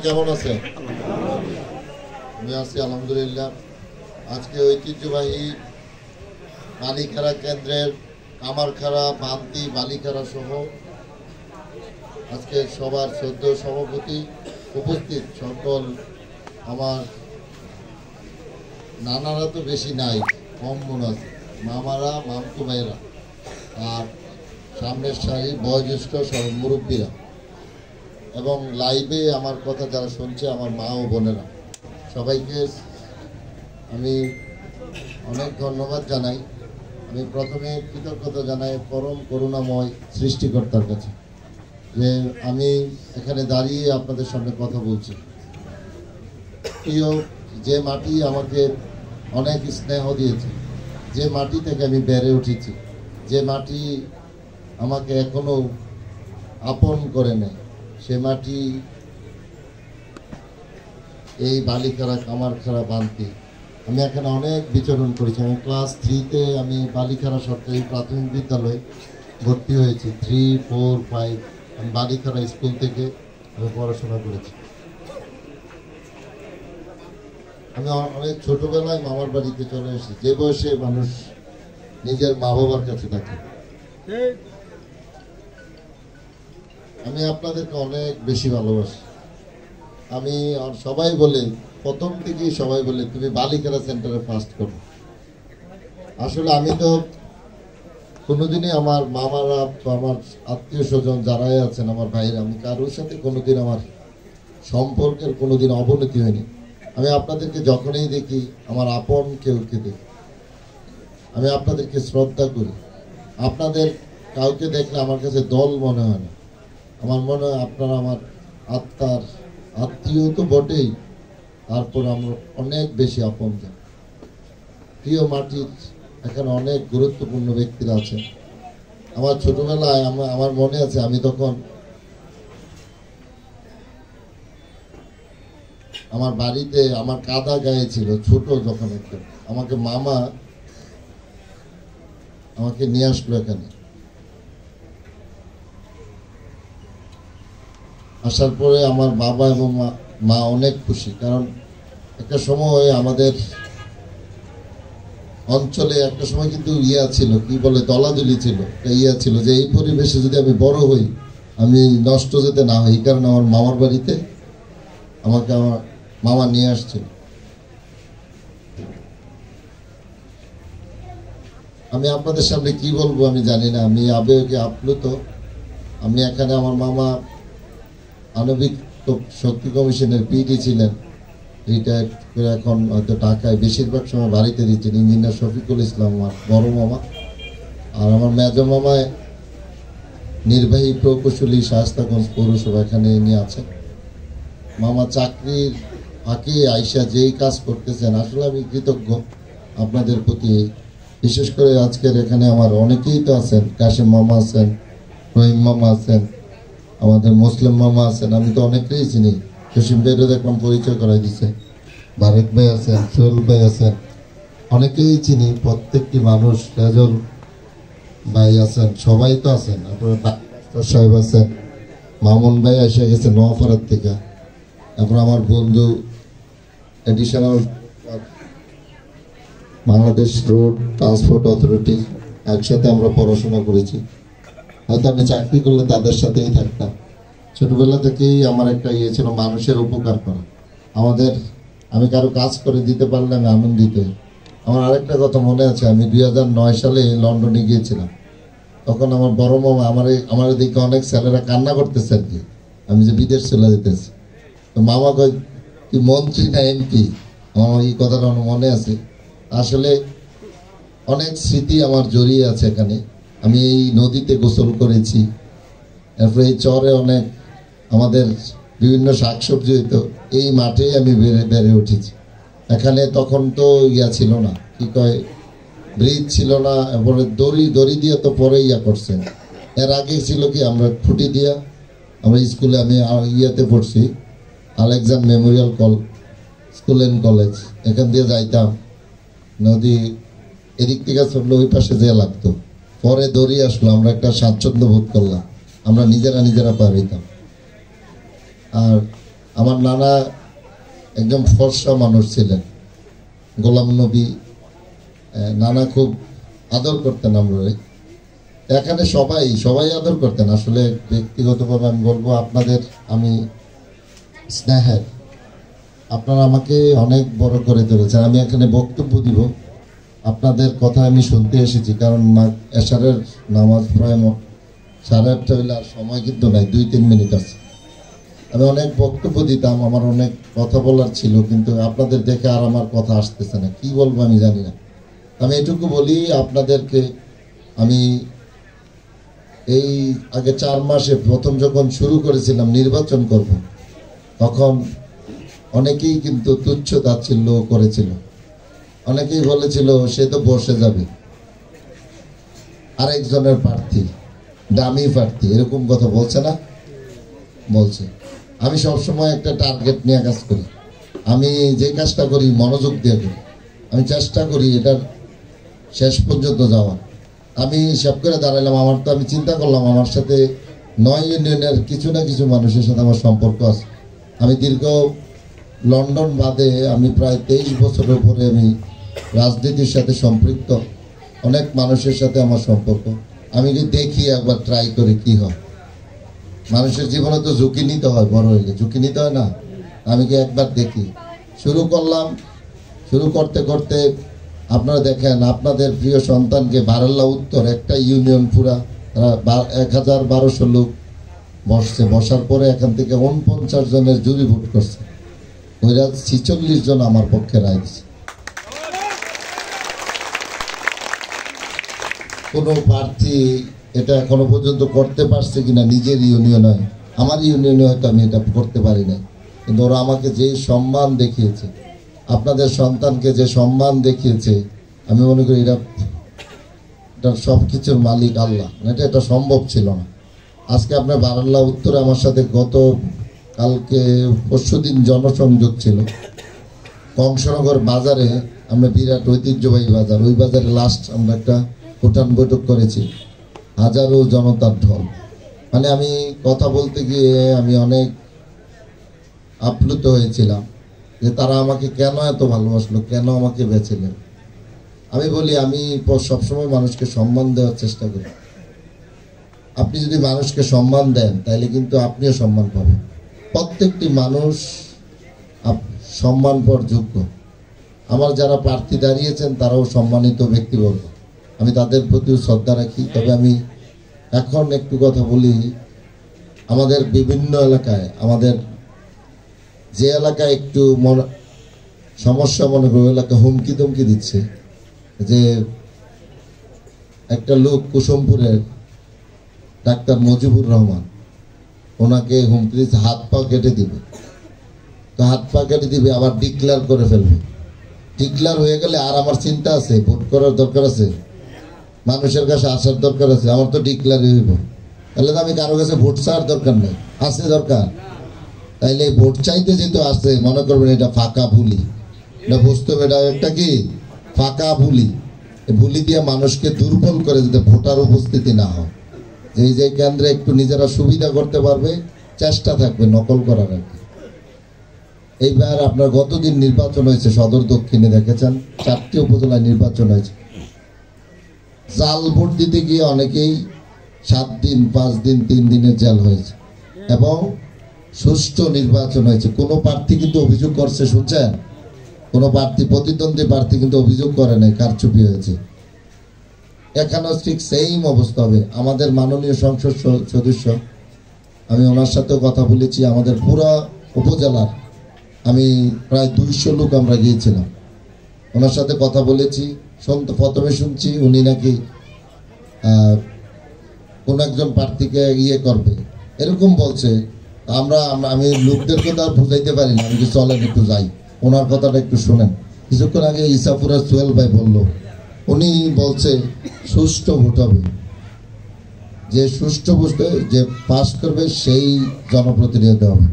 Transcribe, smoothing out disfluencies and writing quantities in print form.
কেমন আছেন? আমি আছি আলহামদুলিল্লাহ। আজকে ঐতিহ্যবাহী বালিখারা কেন্দ্রের কামারখাড়া, বান্তি, বালিখারা সহ আজকে সবার শ্রদ্ধেয় সভাপতি উপস্থিত সকল আমার নানারা তো বেশি নাই, কম মনে আছে, মামারা, মামতো ভাইয়েরা আর সামনের সারি বয়োজ্যেষ্ঠ সব মুরব্বীরা এবং লাইভে আমার কথা যারা শুনছে আমার মা ও বোনেরা, সবাইকে আমি অনেক ধন্যবাদ জানাই। আমি প্রথমে কৃতজ্ঞতা জানাই পরম করুণাময় সৃষ্টিকর্তার কাছে যে আমি এখানে দাঁড়িয়ে আপনাদের সামনে কথা বলছি। প্রিয় যে মাটি আমাকে অনেক স্নেহ দিয়েছে, যে মাটি থেকে আমি বেড়ে উঠেছি, যে মাটি আমাকে এখনো আপন করে নেয়, সে মাটি এই বালিখারা, কামারখাড়া, বান্তি। আমি এখানে অনেক বিচরণ করেছি। আমি ক্লাস 3-তে আমি বালিখারা সরকারি প্রাথমিক বিদ্যালয়ে ভর্তি হয়েছি। 3, 4, 5 আমি বালিখারা স্কুল থেকে আমি পড়াশোনা করেছি। আমি অনেক ছোটবেলায় মামার বাড়িতে চলে এসেছি, যে বয়সে মানুষ নিজের মা বাবার কাছে থাকে। আমি আপনাদেরকে অনেক বেশি ভালোবাসি। আমি আর সবাই বলে, প্রথম থেকেই সবাই বলে তুমি বালিখারা সেন্টারে ফার্স্ট করো। আসলে আমি তো কোনোদিনই আমার মামারা, আমার আত্মীয় স্বজন যারাই আছেন, আমার ভাইরা, আমি কারোর সাথে কোনোদিন আমার সম্পর্কের কোনোদিন অবনতি হয়নি। আমি আপনাদেরকে যখনই দেখি আমার আপন কেউকে দেখি, আমি আপনাদেরকে শ্রদ্ধা করি। আপনাদের কাউকে দেখলে আমার কাছে দল মনে হয় না, আমার মনে হয় আপনারা আমার আত্মার আত্মীয় তো বটেই, তারপর আমরা অনেক বেশি আপন। প্রিয় মাটির এখানে অনেক গুরুত্বপূর্ণ ব্যক্তিরা আছেন। আমার ছোটবেলায় আমার মনে আছে, আমি তখন আমার বাড়িতে আমার কাদা গায়ে ছিল, ছোট যখন একদম, আমাকে মামা আমাকে নিয়ে আসলো এখানে। আসার পরে আমার বাবা এবং মা অনেক খুশি, কারণ একটা সময় আমাদের অঞ্চলে একটা সময় কিন্তু ছিল, কি বলে, দলাদলি ছিল, ছিল যে এই পরিবেশে যদি আমি বড় হই আমি নষ্ট যেতে না হয়, এই কারণে আমার মামার বাড়িতে আমাকে আমার মামা নিয়ে আসছিল। আমি আপনাদের সামনে কি বলবো আমি জানি না, আমি আবেগে আপ্লুত। আমি এখানে আমার মামা আণবিক শক্তি কমিশনের পিডি ছিলেন, রিটায়ার্ড করে এখন হয়তো ঢাকায় বেশিরভাগ সময় বাড়িতে দিচ্ছেন, ইঞ্জিনিয়ার শফিকুল ইসলাম আমার বড় মামা। আর আমার মেজ মামায় নির্বাহী প্রকৌশলী শায়েস্তাগঞ্জ পৌরসভা এখানে নিয়ে আছেন। মামা চাকরির ফাঁকে আইসা যেই কাজ করতেছেন, আসলে আমি কৃতজ্ঞ আপনাদের প্রতি। বিশেষ করে আজকের এখানে আমার অনেকেই তো আছেন, কাশেম মামা আছেন, রহিম মামা আছেন, আমাদের মুসলিম মামা আছেন, আমি তো অনেকেই চিনি। জসিম ভাইয়েরও দেখলাম পরিচয় করাই দিচ্ছে, বারেক ভাই আছেন, সোহেল ভাই আছেন, অনেকেই চিনি। প্রত্যেকটি মানুষ, রেজল ভাই আছেন, সবাই তো আছেন। আপনার সাহেব আছেন, মামুন ভাই এসে গেছে নোয়াপাড়ার থেকে। তারপর আমার বন্ধু additional Bangladesh road transport authority, একসাথে আমরা পড়াশোনা করেছি। হয়তো আমি চাকরি করলে তাদের সাথেই থাকতাম। ছোটবেলা থেকেই আমার একটা ছিল মানুষের উপকার করা। আমি কারো কাজ করে দিতে পারলে আমি আনন্দিত। আমার আরেকটা কথা মনে আছে, আমি 2009 সালে লন্ডনে গিয়েছিলাম। তখন আমার বড় মামা আমার দিকে অনেক ছেলেরা কান্না করতেছে আর কি, আমি যে বিদেশ চলে যেতেছি। তো মামা কয় তুই মন্ত্রী না এমপি? আমার এই কথাটা আমার মনে আছে। আসলে অনেক স্মৃতি আমার জড়িয়ে আছে এখানে। আমি এই নদীতে গোসল করেছি, তারপরে এই চরে অনেক আমাদের বিভিন্ন শাকসবজি হইতো, এই মাঠেই আমি বেড়ে উঠেছি। এখানে তখন তো ছিল না, কি কয়, ব্রিজ ছিল না, এরপরে দড়ি দিয়ে তো পরে করছেন। এর আগে ছিল কি, আমরা খুঁটি দিয়া, আমরা স্কুলে, আমি পড়ছি Alexander Memorial school and college, এখান দিয়ে যাইতাম। নদী এদিক থেকে চললে ওই পাশে যেয়ে লাগতো, পরে দড়ি আসলো, আমরা একটা স্বাচ্ছন্দ্য বোধ করলাম, আমরা নিজেরা পার হইতাম। আর আমার নানা একদম ফর্সা মানুষ ছিলেন, গোলাম নবী। নানা খুব আদর করতেন আমরা, এখানে সবাই আদর করতেন। আসলে ব্যক্তিগতভাবে আমি বলবো আপনাদের আমি স্নেহের, আপনারা আমাকে অনেক বড় করে তুলেছেন। আমি এখানে বক্তব্য দিব, আপনাদের কথা আমি শুনতে এসেছি, কারণ এশারের নামাজ প্রায় 8:30 হইলে আর সময় কিন্তু নাই, 2-3 মিনিট আছে। আমি অনেক বক্তব্য দিতাম, আমার অনেক কথা বলার ছিল, কিন্তু আপনাদের দেখে আর আমার কথা আসতেছে না, কি বলবো আমি জানি না। আমি এটুকু বলি আপনাদেরকে, আমি এই আগে 4 মাসে প্রথম যখন শুরু করেছিলাম নির্বাচন করব, তখন অনেকেই কিন্তু তুচ্ছ তাচ্ছিল্য করেছিল, অনেকেই বলেছিল সে তো বসে যাবে, আরেকজনের প্রার্থী, দামি প্রার্থী, এরকম কথা বলছে না, বলছে। আমি সবসময় একটা টার্গেট নিয়ে কাজ করি, আমি যে কাজটা করি মনোযোগ দিয়ে করি, আমি চেষ্টা করি এটার শেষ পর্যন্ত যাওয়ার। আমি হিসাব করে দাঁড়ালাম, আমি চিন্তা করলাম আমার সাথে 9 ইউনিয়নের কিছু না কিছু মানুষের সাথে আমার সম্পর্ক আছে। আমি দীর্ঘ লন্ডন বাদে আমি প্রায় 23 বছরের উপরে আমি রাজনীতির সাথে সম্পৃক্ত, অনেক মানুষের সাথে আমার সম্পর্ক। আমি কি দেখি একবার ট্রাই করি কি হয়, মানুষের জীবনে তো ঝুঁকি নিতে হয়, বড় হইলে ঝুঁকি নিতে হয় না। আমি কি একবার দেখি, শুরু করলাম। শুরু করতে করতে আপনারা দেখেন আপনাদের প্রিয় সন্তানকে বারাল্লা উত্তর একটা ইউনিয়ন পুরা 1012 লোক বসছে, বসার পরে এখান থেকে 49 জনের জুরি ভোট করছে, ওইরা 46 জন আমার পক্ষে রায় দিচ্ছে। কোনো প্রার্থী এটা এখনো পর্যন্ত করতে পারছে কিনা নিজের ইউনিয়ন হয়, আমার ইউনিয়নে হয়তো আমি এটা করতে পারি না, কিন্তু ওরা আমাকে যে সম্মান দেখিয়েছে, আপনাদের সন্তানকে যে সম্মান দেখিয়েছে, আমি মনে করি এটা সব কিছুর মালিক আল্লাহ, এটা সম্ভব ছিল না। আজকে আপনার বারাল্লা উত্তরে আমার সাথে কালকে পরশুদিন জনসংযোগ ছিল, কংসনগর বাজারে, আমরা বিরাট ঐতিহ্যবাহী বাজার, ওই বাজারে লাস্ট আমরা একটা উঠান বৈঠক করেছি, হাজারো জনতার ঢল। মানে আমি কথা বলতে গিয়ে আমি অনেক আপ্লুত হয়েছিলাম যে তারা আমাকে কেন এত ভালোবাসলো, কেন আমাকে বেছেলেন। আমি বলি আমি সবসময় মানুষকে সম্মান দেওয়ার চেষ্টা করি। আপনি যদি মানুষকে সম্মান দেন তাহলে কিন্তু আপনিও সম্মান পাবেন। প্রত্যেকটি মানুষ সম্মান পাওয়ার যোগ্য। আমার যারা প্রার্থী দাঁড়িয়েছেন তারাও সম্মানিত ব্যক্তিবর্গ, আমি তাদের প্রতিও শ্রদ্ধা রাখি। তবে আমি এখন একটু কথা বলি, আমাদের বিভিন্ন এলাকায়, আমাদের যে এলাকায় একটু সমস্যা মনে করি, এলাকা হুমকি ধমকি দিচ্ছে, যে একটা লোক কুসুমপুরের ডাক্তার মুজিবুর রহমান, ওনাকে হুমকি দিচ্ছে হাত পা কেটে দিবে। তো হাত পা কেটে দিবে, আবার ডিক্লেয়ার করে ফেলবে। ডিক্লেয়ার হয়ে গেলে আর আমার চিন্তা আছে, ভোট করার দরকার আছে, মানুষের কাছে আসার দরকার আছে, আমার তো ডিক্লেয়ার হইব, তাহলে তো আমি কারো কাছে ভোট চাওয়ার দরকার নেই, আছে দরকার। তাইলে ভোট চাইতে যেহেতু আসছে, মনে করবেন এটা ফাঁকা ভুলি, এটা বুঝতে হবে এটা একটা কি ফাঁকা ভুলি। ভুলি দিয়ে মানুষকে দুর্বল করে যাতে ভোটার উপস্থিতি না হয়, যে কেন্দ্রে একটু নিজেরা সুবিধা করতে পারবে, চেষ্টা থাকবে নকল করার আর কি। এইবার আপনার গতদিন নির্বাচন হয়েছে সদর দক্ষিণে, দেখেছেন 4টি উপজেলায় নির্বাচন হয়েছে। জাল ভোট দিতে গিয়ে অনেকেই 7 দিন 5 দিন 3 দিনের জেল হয়েছে, এবং সুষ্ঠু নির্বাচন হয়েছে। কোনো প্রার্থী কিন্তু অভিযোগ করছে, শুনছেন, কোনো প্রার্থী, প্রতিদ্বন্দ্বী প্রার্থী কিন্তু অভিযোগ করে নাই কারচুপি হয়েছে। এখানেও ঠিক সেম অবস্থা হবে। আমাদের মাননীয় সংসদ সদস্য, আমি ওনার সাথেও কথা বলেছি, আমাদের পুরা উপজেলার আমি প্রায় 200 লোক আমরা গিয়েছিলাম, ওনার সাথে কথা বলেছি। প্রথমে শুনছি উনি নাকি কোন একজন প্রার্থীকে করবে এরকম বলছে। আমি লোকদেরকে তো আর বুঝাইতে পারি না, আমি চলেন একটু যাই, ওনার কথাটা একটু শোনেন। কিছুক্ষণ আগে ইসাপুরের সোহেল ভাই বললো, উনি বলছে সুষ্ঠু ভোট হবে, যে সুষ্ঠু ভোটে যে পাস করবে সেই জনপ্রতিনিধি হবে।